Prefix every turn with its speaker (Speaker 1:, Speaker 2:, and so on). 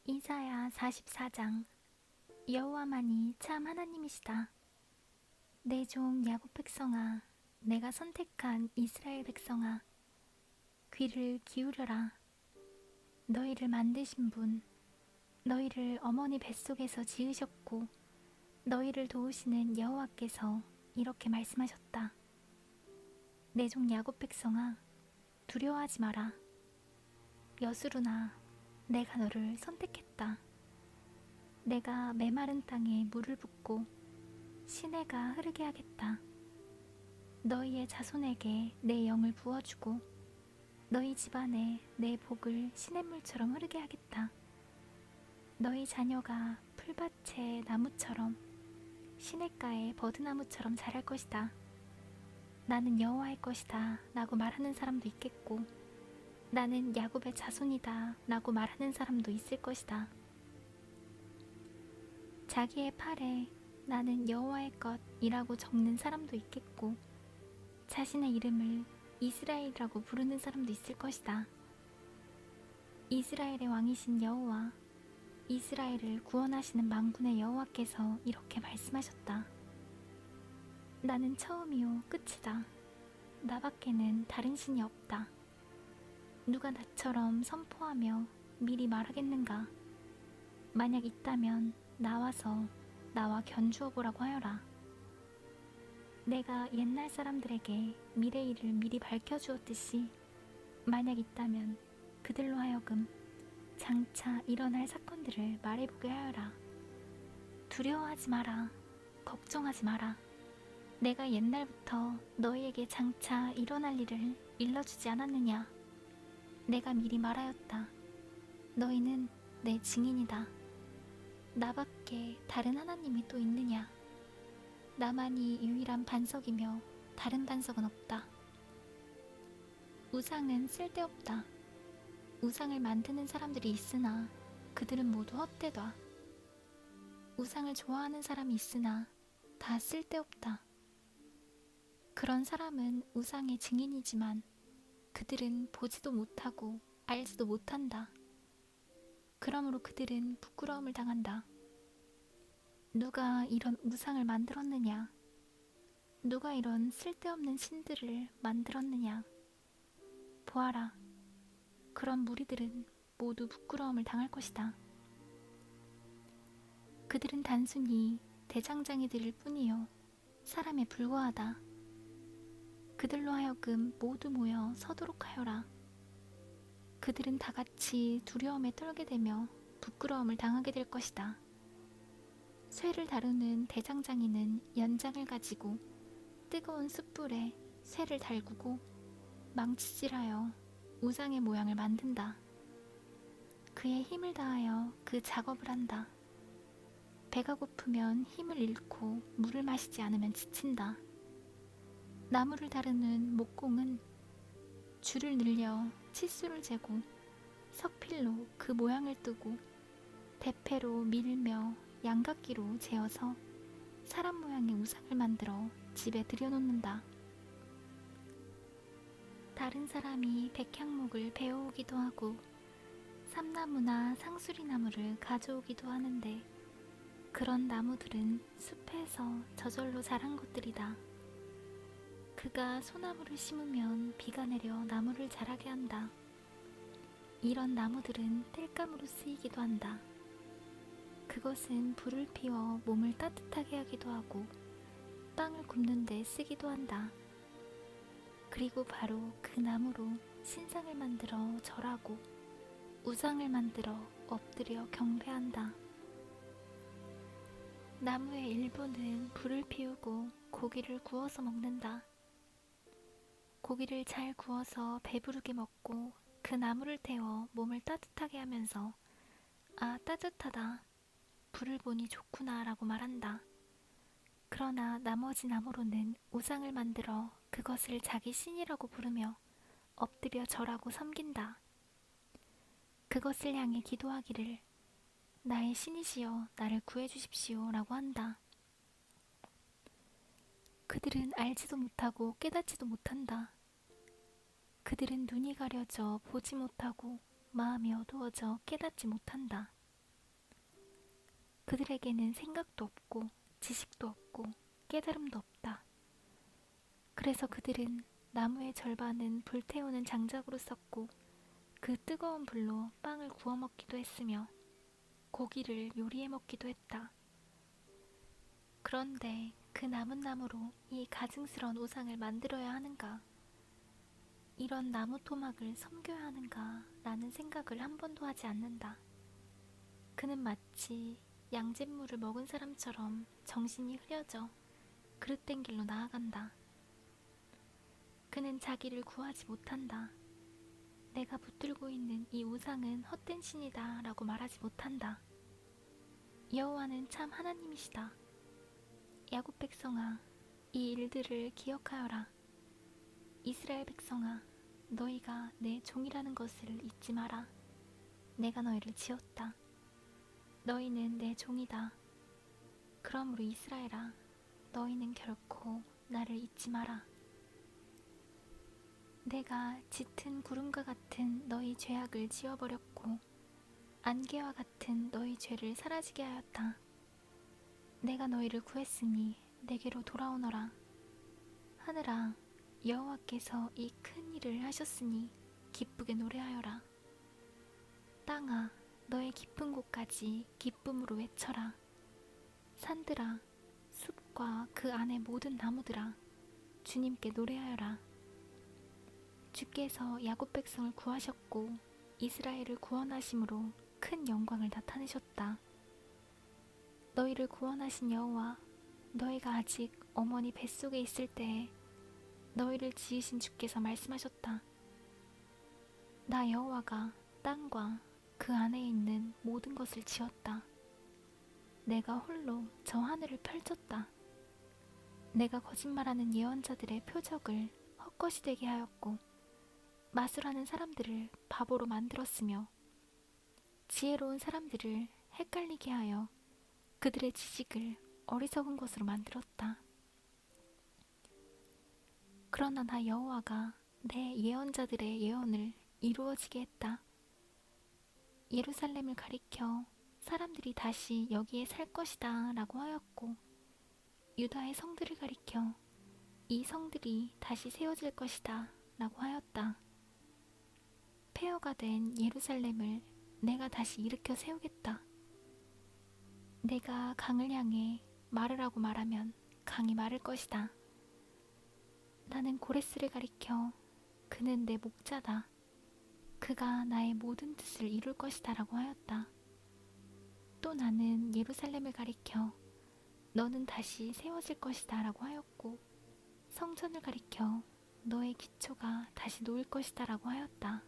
Speaker 1: 이사야 44장. 여호와만이 참 하나님이시다. 내 종 야곱 백성아, 내가 선택한 이스라엘 백성아, 귀를 기울여라. 너희를 만드신 분, 너희를 어머니 뱃속에서 지으셨고 너희를 도우시는 여호와께서 이렇게 말씀하셨다. 내 종 야곱 백성아, 두려워하지 마라. 여수르나, 내가 너를 선택했다. 내가 메마른 땅에 물을 붓고 시내가 흐르게 하겠다. 너희의 자손에게 내 영을 부어주고 너희 집안에 내 복을 시냇물처럼 흐르게 하겠다. 너희 자녀가 풀밭의 나무처럼 시냇가의 버드나무처럼 자랄 것이다. 나는 여호와의 것이다 라고 말하는 사람도 있겠고, 나는 야곱의 자손이다 라고 말하는 사람도 있을 것이다. 자기의 팔에 나는 여호와의 것이라고 적는 사람도 있겠고, 자신의 이름을 이스라엘이라고 부르는 사람도 있을 것이다. 이스라엘의 왕이신 여호와, 이스라엘을 구원하시는 만군의 여호와께서 이렇게 말씀하셨다. 나는 처음이요 끝이다. 나밖에는 다른 신이 없다. 누가 나처럼 선포하며 미리 말하겠는가? 만약 있다면 나와서 나와 견주어 보라고 하여라. 내가 옛날 사람들에게 미래의 일을 미리 밝혀주었듯이 만약 있다면 그들로 하여금 장차 일어날 사건들을 말해보게 하여라. 두려워하지 마라. 걱정하지 마라. 내가 옛날부터 너희에게 장차 일어날 일을 일러주지 않았느냐? 내가 미리 말하였다. 너희는 내 증인이다. 나밖에 다른 하나님이 또 있느냐? 나만이 유일한 반석이며 다른 반석은 없다. 우상은 쓸데없다. 우상을 만드는 사람들이 있으나 그들은 모두 헛되다. 우상을 좋아하는 사람이 있으나 다 쓸데없다. 그런 사람은 우상의 증인이지만 그들은 보지도 못하고 알지도 못한다. 그러므로 그들은 부끄러움을 당한다. 누가 이런 우상을 만들었느냐? 누가 이런 쓸데없는 신들을 만들었느냐? 보아라. 그런 무리들은 모두 부끄러움을 당할 것이다. 그들은 단순히 대장장이들일 뿐이요 사람에 불과하다. 그들로 하여금 모두 모여 서도록 하여라. 그들은 다같이 두려움에 떨게 되며 부끄러움을 당하게 될 것이다. 쇠를 다루는 대장장이는 연장을 가지고 뜨거운 숯불에 쇠를 달구고 망치질하여 우상의 모양을 만든다. 그의 힘을 다하여 그 작업을 한다. 배가 고프면 힘을 잃고 물을 마시지 않으면 지친다. 나무를 다루는 목공은 줄을 늘려 치수를 재고 석필로 그 모양을 뜨고 대패로 밀며 양각기로 재어서 사람 모양의 우상을 만들어 집에 들여놓는다. 다른 사람이 백향목을 베어오기도 하고 삼나무나 상수리나무를 가져오기도 하는데 그런 나무들은 숲에서 저절로 자란 것들이다. 그가 소나무를 심으면 비가 내려 나무를 자라게 한다. 이런 나무들은 땔감으로 쓰이기도 한다. 그것은 불을 피워 몸을 따뜻하게 하기도 하고 빵을 굽는 데 쓰기도 한다. 그리고 바로 그 나무로 신상을 만들어 절하고 우상을 만들어 엎드려 경배한다. 나무의 일부는 불을 피우고 고기를 구워서 먹는다. 고기를 잘 구워서 배부르게 먹고 그 나무를 태워 몸을 따뜻하게 하면서 아, 따뜻하다. 불을 보니 좋구나 라고 말한다. 그러나 나머지 나무로는 우상을 만들어 그것을 자기 신이라고 부르며 엎드려 절하고 섬긴다. 그것을 향해 기도하기를 나의 신이시여 나를 구해주십시오 라고 한다. 그들은 알지도 못하고 깨닫지도 못한다. 그들은 눈이 가려져 보지 못하고 마음이 어두워져 깨닫지 못한다. 그들에게는 생각도 없고 지식도 없고 깨달음도 없다. 그래서 그들은 나무의 절반은 불태우는 장작으로 썼고 그 뜨거운 불로 빵을 구워 먹기도 했으며 고기를 요리해 먹기도 했다. 그런데 그 남은 나무로 이 가증스러운 우상을 만들어야 하는가? 이런 나무 토막을 섬겨야 하는가? 라는 생각을 한 번도 하지 않는다. 그는 마치 양잿물을 먹은 사람처럼 정신이 흐려져 그릇된 길로 나아간다. 그는 자기를 구하지 못한다. 내가 붙들고 있는 이 우상은 헛된 신이다 라고 말하지 못한다. 여호와는 참 하나님이시다. 야곱 백성아, 이 일들을 기억하여라. 이스라엘 백성아, 너희가 내 종이라는 것을 잊지 마라. 내가 너희를 지었다. 너희는 내 종이다. 그러므로 이스라엘아, 너희는 결코 나를 잊지 마라. 내가 짙은 구름과 같은 너희 죄악을 지워버렸고 안개와 같은 너희 죄를 사라지게 하였다. 내가 너희를 구했으니 내게로 돌아오너라. 하늘아, 여호와께서 이 큰 일을 하셨으니 기쁘게 노래하여라. 땅아, 너의 깊은 곳까지 기쁨으로 외쳐라. 산들아, 숲과 그 안의 모든 나무들아, 주님께 노래하여라. 주께서 야곱 백성을 구하셨고 이스라엘을 구원하심으로 큰 영광을 나타내셨다. 너희를 구원하신 여호와, 너희가 아직 어머니 뱃속에 있을 때에 너희를 지으신 주께서 말씀하셨다. 나 여호와가 땅과 그 안에 있는 모든 것을 지었다. 내가 홀로 저 하늘을 펼쳤다. 내가 거짓말하는 예언자들의 표적을 헛것이 되게 하였고 마술하는 사람들을 바보로 만들었으며 지혜로운 사람들을 헷갈리게 하여 그들의 지식을 어리석은 것으로 만들었다. 그러나 나 여호와가 내 예언자들의 예언을 이루어지게 했다. 예루살렘을 가리켜 사람들이 다시 여기에 살 것이다 라고 하였고 유다의 성들을 가리켜 이 성들이 다시 세워질 것이다 라고 하였다. 폐허가 된 예루살렘을 내가 다시 일으켜 세우겠다. 내가 강을 향해 마르라고 말하면 강이 마를 것이다. 나는 고레스를 가리켜 그는 내 목자다. 그가 나의 모든 뜻을 이룰 것이다 라고 하였다. 또 나는 예루살렘을 가리켜 너는 다시 세워질 것이다 라고 하였고 성전을 가리켜 너의 기초가 다시 놓일 것이다 라고 하였다.